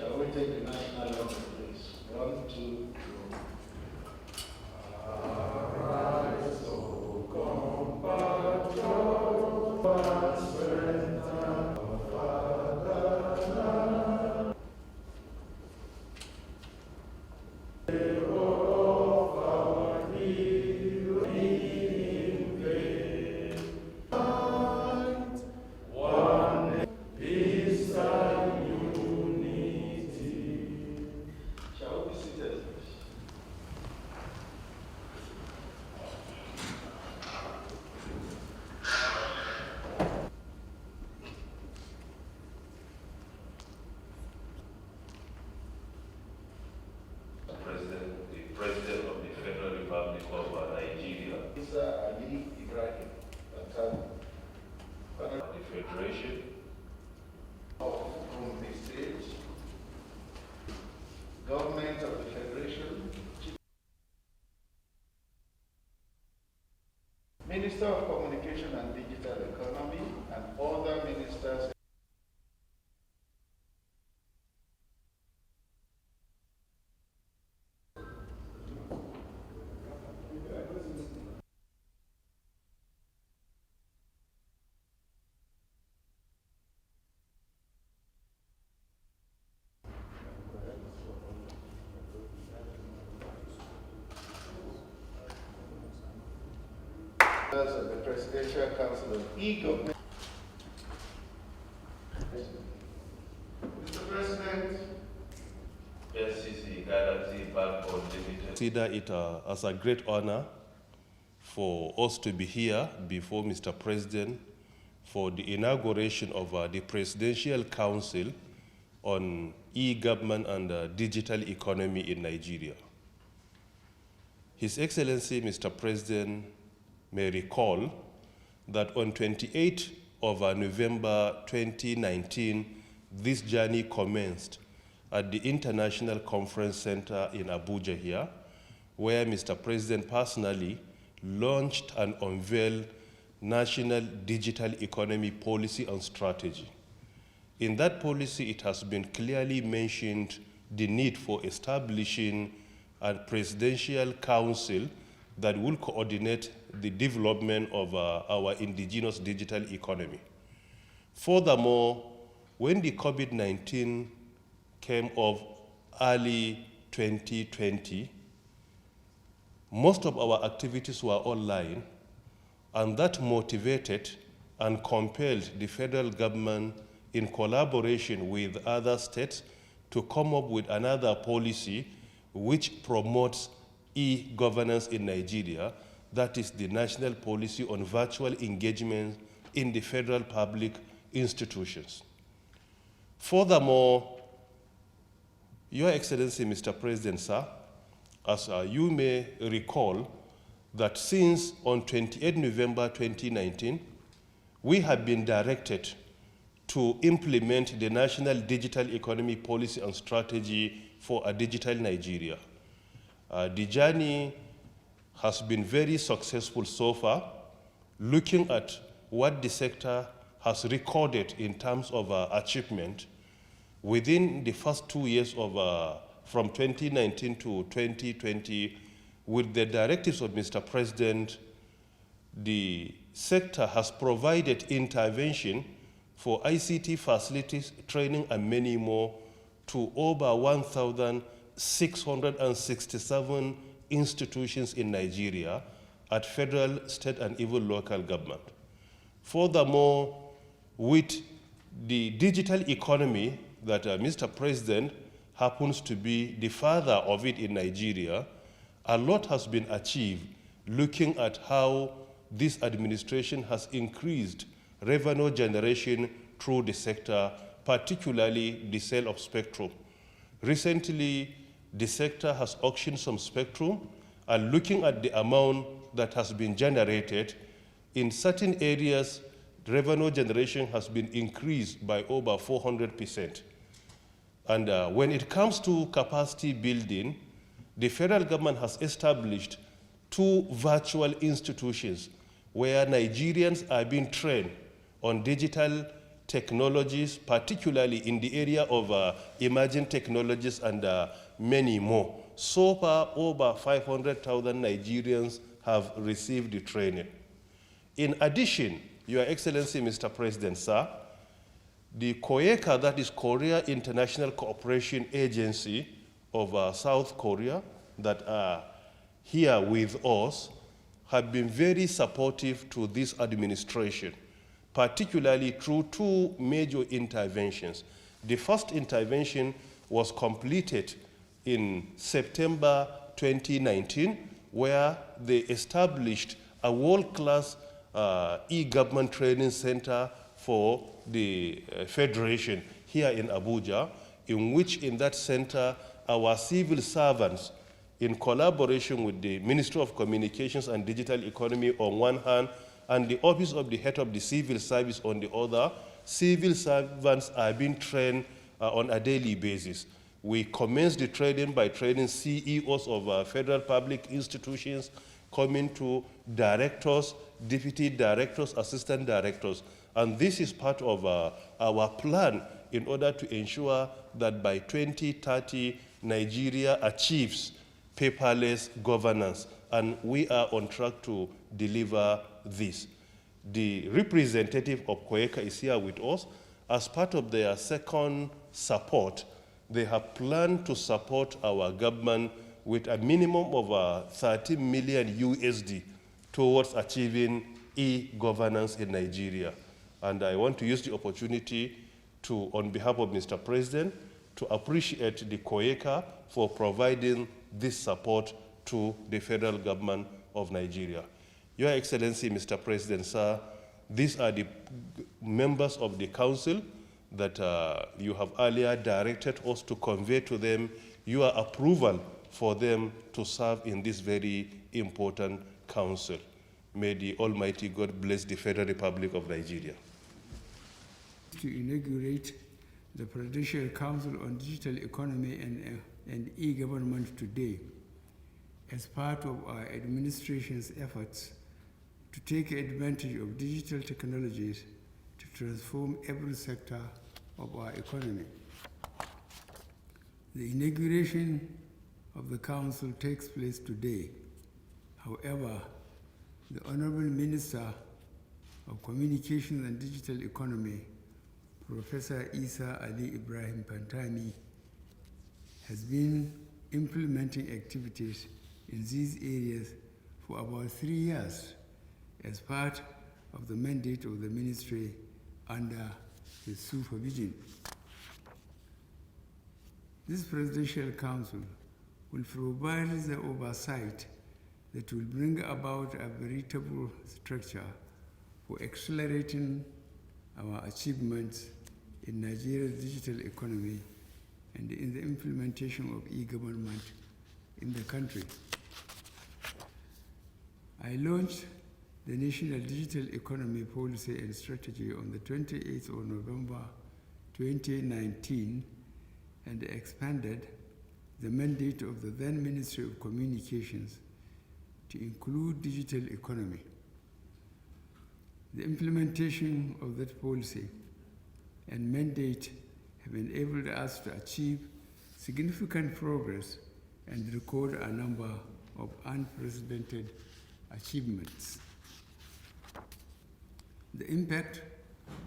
Shall we take the national anthem, please? 1, 2, 3. Arise, O compatriot, strengthen our fatherland. Of our hero in vain. One peace and unity. Shall we be seated? The President of the Federal Republic of Nigeria, Ibrahim Pantami, of the Federation, from the stage, Government of the Federation, Minister of Communication and Digital Economy, and other ministers. Of the Presidential Council of E-Government. Mr. President, FCC Galaxy Backbone Limited. Consider it as a great honor for us to be here before Mr. President for the inauguration of the Presidential Council on E-Government and Digital Economy in Nigeria. His Excellency, Mr. President, may recall that on 28th of November 2019, this journey commenced at the International Conference Center in Abuja here, where Mr. President personally launched and unveiled National Digital Economy Policy and Strategy. In that policy, it has been clearly mentioned the need for establishing a Presidential Council that will coordinate the development of our indigenous digital economy. Furthermore, when the COVID-19 came of early 2020, most of our activities were online, and that motivated and compelled the federal government in collaboration with other states to come up with another policy which promotes e-governance in Nigeria, that is the National Policy on Virtual Engagement in the Federal Public Institutions. Furthermore, Your Excellency, Mr. President, sir, as you may recall, that since on 28 November 2019, we have been directed to implement the National Digital Economy Policy and Strategy for a Digital Nigeria. The journey has been very successful so far, looking at what the sector has recorded in terms of achievement. Within the first 2 years of, from 2019 to 2020, with the directives of Mr. President, the sector has provided intervention for ICT facilities, training, and many more to over 1,667 institutions in Nigeria at federal, state, and even local government. Furthermore, with the digital economy that Mr. President happens to be the father of it in Nigeria, a lot has been achieved looking at how this administration has increased revenue generation through the sector, particularly the sale of spectrum. Recently, the sector has auctioned some spectrum, and looking at the amount that has been generated, in certain areas, revenue generation has been increased by over 400%. And when it comes to capacity building, the federal government has established 2 virtual institutions where Nigerians are being trained on digital technologies, particularly in the area of emerging technologies and many more. So far, over 500,000 Nigerians have received the training. In addition, Your Excellency, Mr. President, sir, the COECA, that is Korea International Cooperation Agency of South Korea, that are here with us, have been very supportive to this administration, particularly through two major interventions. The first intervention was completed in September 2019, where they established a world-class e-government training center for the Federation here in Abuja, in which in that center our civil servants, in collaboration with the Ministry of Communications and Digital Economy on one hand, and the Office of the Head of the Civil Service on the other, civil servants are being trained on a daily basis. We commenced the training by training CEOs of federal public institutions, coming to directors, deputy directors, assistant directors. And this is part of our plan in order to ensure that by 2030, Nigeria achieves paperless governance. And we are on track to deliver this. The representative of COECA is here with us. As part of their second support, they have planned to support our government with a minimum of 30 million USD towards achieving e-governance in Nigeria. And I want to use the opportunity to, on behalf of Mr. President, to appreciate the COECA for providing this support to the federal government of Nigeria. Your Excellency, Mr. President, sir, these are the members of the council that you have earlier directed us to convey to them your approval for them to serve in this very important council. May the Almighty God bless the Federal Republic of Nigeria. To inaugurate the Presidential Council on Digital Economy and E-Government today as part of our administration's efforts to take advantage of digital technologies to transform every sector of our economy. The inauguration of the Council takes place today. However, the Honorable Minister of Communications and Digital Economy, Professor Isa Ali Ibrahim Pantami, has been implementing activities in these areas for about 3 years as part of the mandate of the ministry under his supervision. This Presidential Council will provide the oversight that will bring about a veritable structure for accelerating our achievements in Nigeria's digital economy and in the implementation of e-government in the country. I launched the National Digital Economy Policy and Strategy on the 28th of November 2019 and expanded the mandate of the then Ministry of Communications to include digital economy. The implementation of that policy and mandate have enabled us to achieve significant progress and record a number of unprecedented achievements. The impact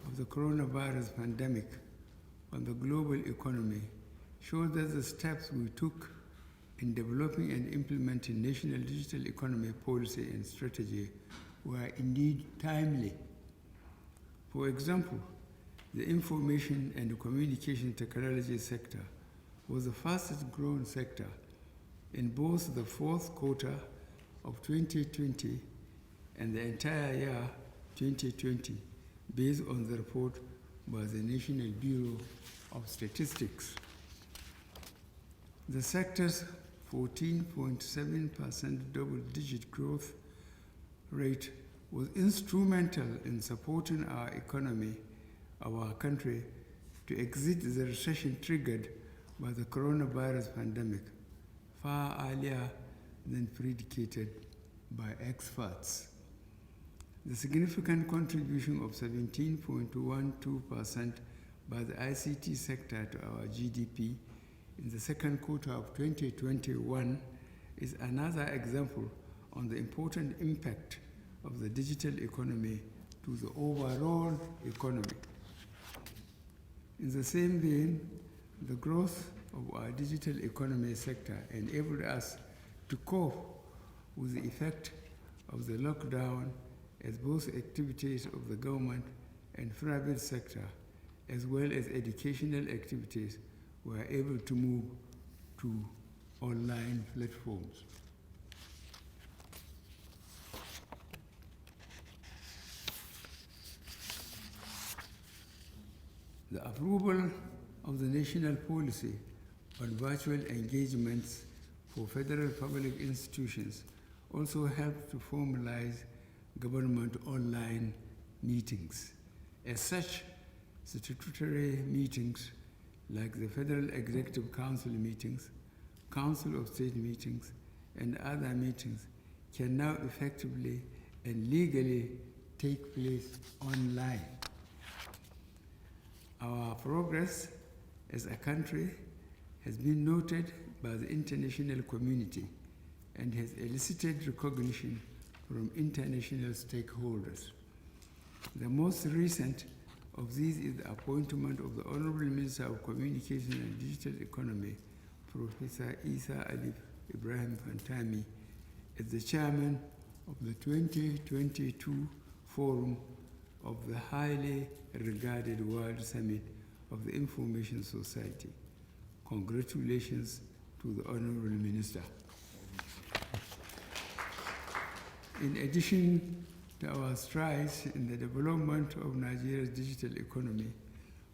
of the coronavirus pandemic on the global economy shows that the steps we took in developing and implementing national digital economy policy and strategy were indeed timely. For example, the information and communication technology sector was the fastest growing sector in both the fourth quarter of 2020 and the entire year 2020, based on the report by the National Bureau of Statistics. The sector's 14.7% double-digit growth rate was instrumental in supporting our economy, our country, to exit the recession triggered by the coronavirus pandemic far earlier than predicated by experts. The significant contribution of 17.12% by the ICT sector to our GDP in the second quarter of 2021 is another example on the important impact of the digital economy to the overall economy. In the same vein, the growth of our digital economy sector enabled us to cope with the effect of the lockdown, as both activities of the government and private sector, as well as educational activities, were able to move to online platforms. The approval of the national policy on virtual engagements for federal public institutions also helped to formalize government online meetings. As such, statutory meetings like the Federal Executive Council meetings, Council of State meetings, and other meetings can now effectively and legally take place online. Our progress as a country has been noted by the international community and has elicited recognition from international stakeholders. The most recent of these is the appointment of the Honorable Minister of Communication and Digital Economy, Professor Ibrahim Pantami, as the chairman of the 2022 Forum of the highly regarded World Summit of the Information Society. Congratulations to the Honorable Minister. In addition to our strides in the development of Nigeria's digital economy,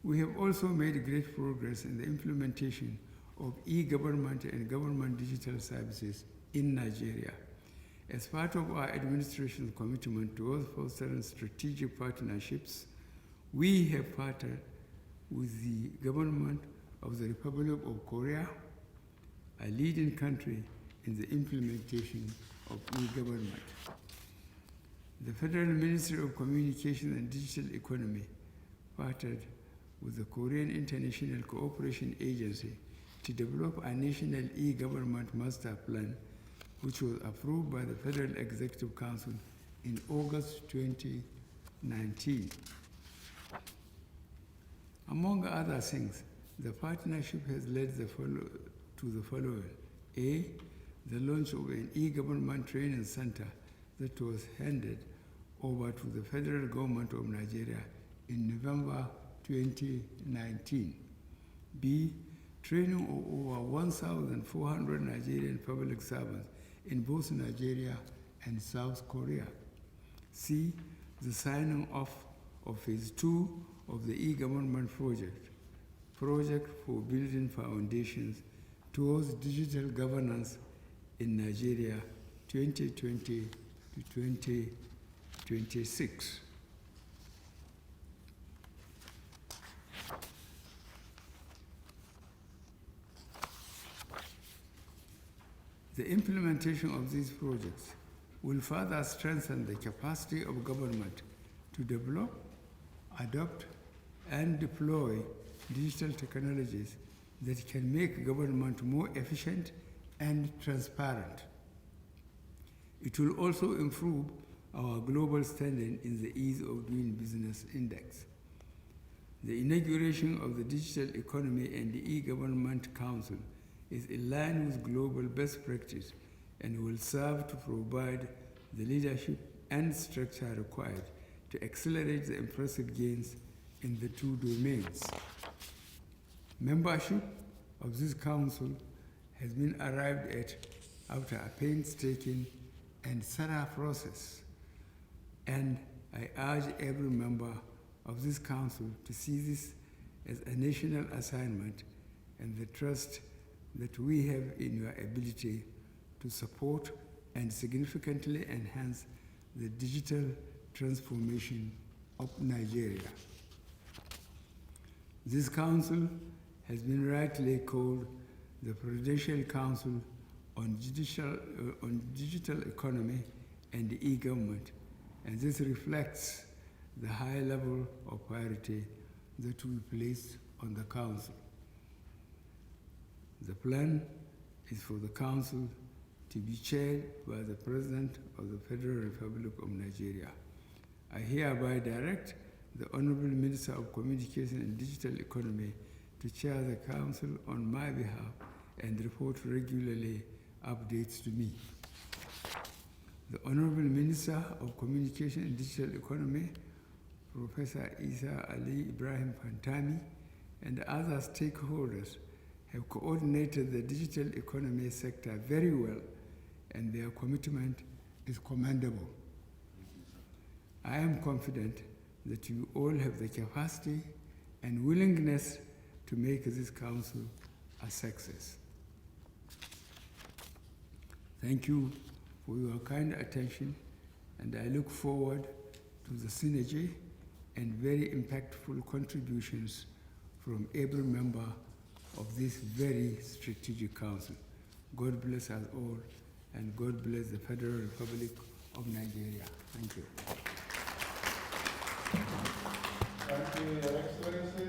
we have also made great progress in the implementation of e-government and government digital services in Nigeria. As part of our administration's commitment towards fostering strategic partnerships, we have partnered with the government of the Republic of Korea, a leading country in the implementation of e-government. The Federal Ministry of Communication and Digital Economy partnered with the Korean International Cooperation Agency to develop a national e-government master plan, which was approved by the Federal Executive Council in August 2019. Among other things, the partnership has led to the following. A, the launch of an e-government training center that was handed over to the federal government of Nigeria in November 2019. B, training of over 1,400 Nigerian public servants in both Nigeria and South Korea. C, the signing off of phase 2 of the e-government project for building foundations towards digital governance in Nigeria 2020 to 2026. The implementation of these projects will further strengthen the capacity of government to develop, adopt, and deploy digital technologies that can make government more efficient and transparent. It will also improve our global standing in the Ease of Doing Business Index. The inauguration of the Digital Economy and the E-Government Council is in line with global best practice and will serve to provide the leadership and structure required to accelerate the impressive gains in the two domains. Membership of this council has been arrived at after a painstaking and thorough process, and I urge every member of this council to see this as a national assignment and the trust that we have in your ability to support and significantly enhance the digital transformation of Nigeria. This council has been rightly called the Presidential Council on Digital Economy and E-Government, and this reflects the high level of priority that we place on the Council. The plan is for the Council to be chaired by the President of the Federal Republic of Nigeria. I hereby direct the Honorable Minister of Communication and Digital Economy to chair the Council on my behalf and report regularly updates to me. The Honorable Minister of Communication and Digital Economy, Professor Isa Ali Ibrahim Pantami, and other stakeholders have coordinated the digital economy sector very well, and their commitment is commendable. I am confident that you all have the capacity and willingness to make this council a success. Thank you for your kind attention, and I look forward to the synergy and very impactful contributions from every member of this very strategic council. God bless us all, and God bless the Federal Republic of Nigeria. Thank you. Thank you, Your Excellency.